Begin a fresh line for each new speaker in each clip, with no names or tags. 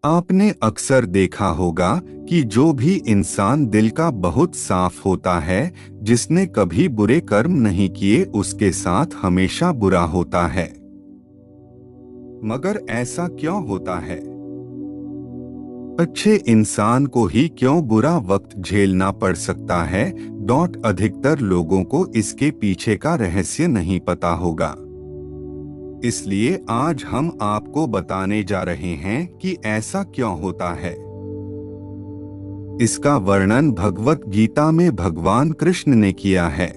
आपने अक्सर देखा होगा कि जो भी इंसान दिल का बहुत साफ होता है, जिसने कभी बुरे कर्म नहीं किए, उसके साथ हमेशा बुरा होता है। मगर ऐसा क्यों होता है? अच्छे इंसान को ही क्यों बुरा वक्त झेलना पड़ सकता है? अधिकतर लोगों को इसके पीछे का रहस्य नहीं पता होगा। इसलिए आज हम आपको बताने जा रहे हैं कि ऐसा क्यों होता है। इसका वर्णन भगवत गीता में भगवान कृष्ण ने किया है।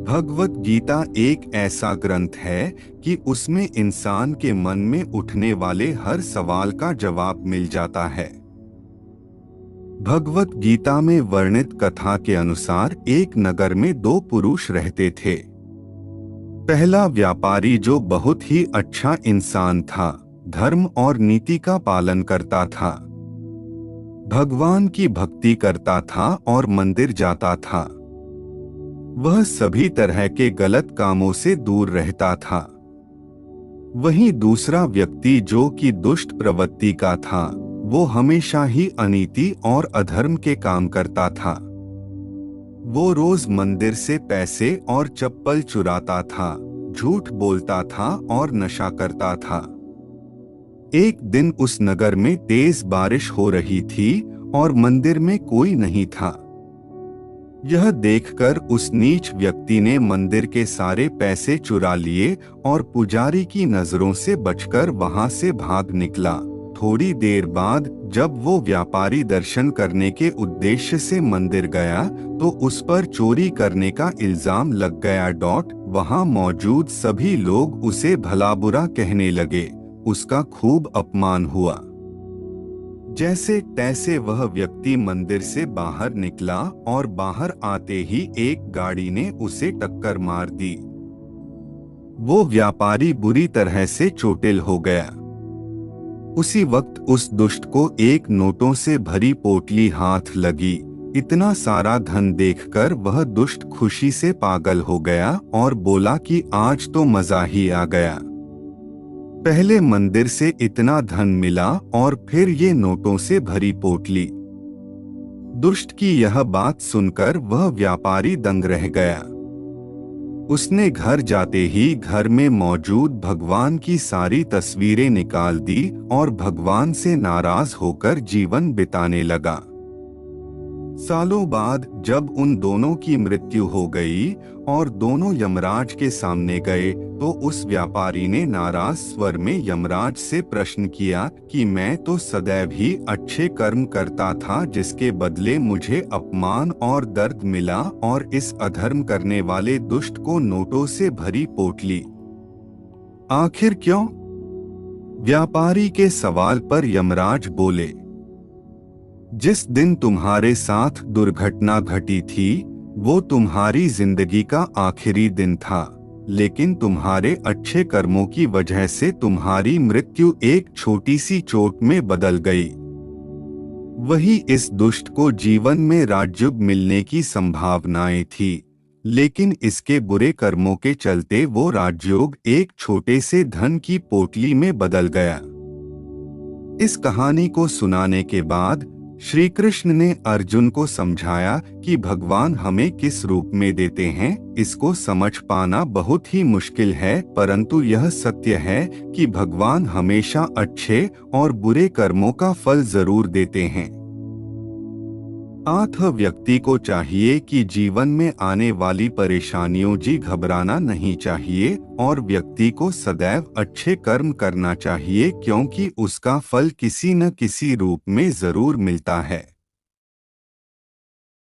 भगवत गीता एक ऐसा ग्रंथ है कि उसमें इंसान के मन में उठने वाले हर सवाल का जवाब मिल जाता है। भगवत गीता में वर्णित कथा के अनुसार एक नगर में दो पुरुष रहते थे। पहला व्यापारी जो बहुत ही अच्छा इंसान था, धर्म और नीति का पालन करता था, भगवान की भक्ति करता था और मंदिर जाता था। वह सभी तरह के गलत कामों से दूर रहता था। वहीं दूसरा व्यक्ति जो कि दुष्ट प्रवृत्ति का था, वो हमेशा ही अनीति और अधर्म के काम करता था। वो रोज मंदिर से पैसे और चप्पल चुराता था, झूठ बोलता था और नशा करता था। एक दिन उस नगर में तेज बारिश हो रही थी और मंदिर में कोई नहीं था। यह देखकर उस नीच व्यक्ति ने मंदिर के सारे पैसे चुरा लिए और पुजारी की नजरों से बचकर वहां से भाग निकला। थोड़ी देर बाद जब वो व्यापारी दर्शन करने के उद्देश्य से मंदिर गया तो उस पर चोरी करने का इल्जाम लग गया। वहां मौजूद सभी लोग उसे भला बुरा कहने लगे। उसका खूब अपमान हुआ। जैसे तैसे वह व्यक्ति मंदिर से बाहर निकला और बाहर आते ही एक गाड़ी ने उसे टक्कर मार दी। वो व्यापारी बुरी तरह से चोटिल हो गया। उसी वक्त उस दुष्ट को एक नोटों से भरी पोटली हाथ लगी। इतना सारा धन देखकर वह दुष्ट खुशी से पागल हो गया और बोला कि आज तो मजा ही आ गया। पहले मंदिर से इतना धन मिला और फिर ये नोटों से भरी पोटली। दुष्ट की यह बात सुनकर वह व्यापारी दंग रह गया। उसने घर जाते ही घर में मौजूद भगवान की सारी तस्वीरें निकाल दी और भगवान से नाराज होकर जीवन बिताने लगा। सालों बाद जब उन दोनों की मृत्यु हो गई और दोनों यमराज के सामने गए तो उस व्यापारी ने नाराज स्वर में यमराज से प्रश्न किया कि मैं तो सदैव ही अच्छे कर्म करता था, जिसके बदले मुझे अपमान और दर्द मिला, और इस अधर्म करने वाले दुष्ट को नोटों से भरी पोटली। आखिर क्यों? व्यापारी के सवाल पर यमराज बोले, जिस दिन तुम्हारे साथ दुर्घटना घटी थी वो तुम्हारी जिंदगी का आखिरी दिन था, लेकिन तुम्हारे अच्छे कर्मों की वजह से तुम्हारी मृत्यु एक छोटी सी चोट में बदल गई। वही इस दुष्ट को जीवन में राजयोग मिलने की संभावनाएं थी, लेकिन इसके बुरे कर्मों के चलते वो राजयोग एक छोटे से धन की पोटली में बदल गया। इस कहानी को सुनाने के बाद श्री कृष्ण ने अर्जुन को समझाया कि भगवान हमें किस रूप में देते हैं, इसको समझ पाना बहुत ही मुश्किल है, परंतु यह सत्य है कि भगवान हमेशा अच्छे और बुरे कर्मों का फल जरूर देते हैं। व्यक्ति को चाहिए कि जीवन में आने वाली परेशानियों जी घबराना नहीं चाहिए और व्यक्ति को सदैव अच्छे कर्म करना चाहिए, क्योंकि उसका फल किसी न किसी रूप में जरूर मिलता है।